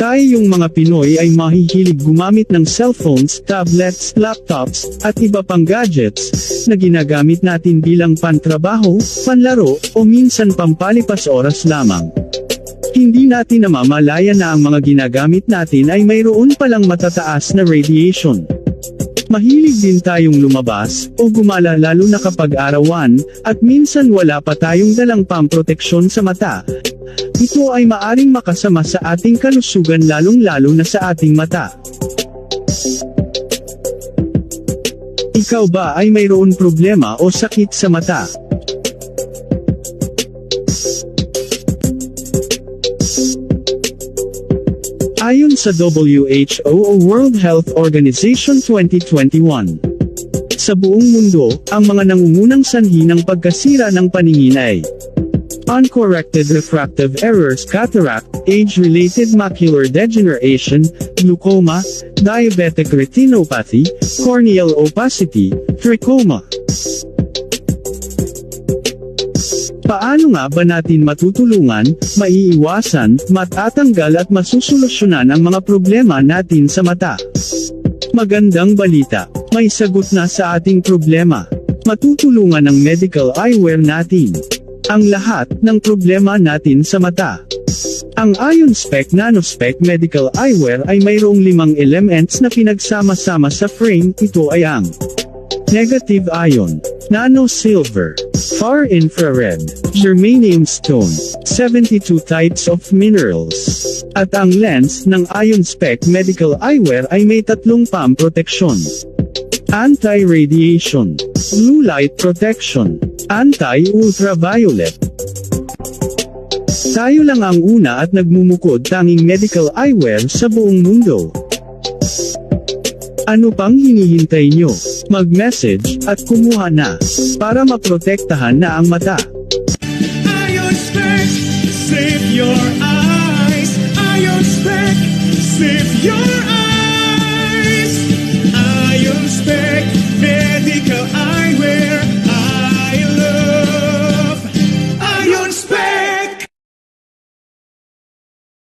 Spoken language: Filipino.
Tayong mga Pinoy ay mahihilig gumamit ng cellphones, tablets, laptops, at iba pang gadgets na ginagamit natin bilang pantrabaho, panlaro, o minsan pampalipas oras lamang. Hindi natin namamalaya na ang mga ginagamit natin ay mayroon palang matataas na radiation. Mahilig din tayong lumabas o gumala lalo na kapag arawan, at minsan wala pa tayong dalang pamproteksyon sa mata. Ito ay maaring makasama sa ating kalusugan lalong-lalo na sa ating mata. Ikaw ba ay mayroon problema o sakit sa mata? Ayon sa WHO o World Health Organization 2021, sa buong mundo, ang mga nangungunang sanhi ng pagkasira ng paningin ay uncorrected refractive errors, cataract, age-related macular degeneration, glaucoma, diabetic retinopathy, corneal opacity, trachoma. Paano nga ba natin matutulungan, maiiwasan, matatanggal at masusolusyonan ang mga problema natin sa mata? Magandang balita, may sagot na sa ating problema. Matutulungan ng medical eyewear natin ang lahat ng problema natin sa mata. Ang IonSpec NanoSpec Medical Eyewear ay mayroong 5 elements na pinagsama-sama sa frame. Ito ay ang negative ion, nano silver, far infrared, germanium stone, 72 types of minerals. At ang lens ng IonSpec Medical Eyewear ay may 3 PAM protection: anti-radiation, blue light protection, anti-ultraviolet. Tayo lang ang una at nagmumukod tanging medical eyewear sa buong mundo. Ano pang hinihintay nyo? Mag-message at kumuha na para maprotektahan na ang mata.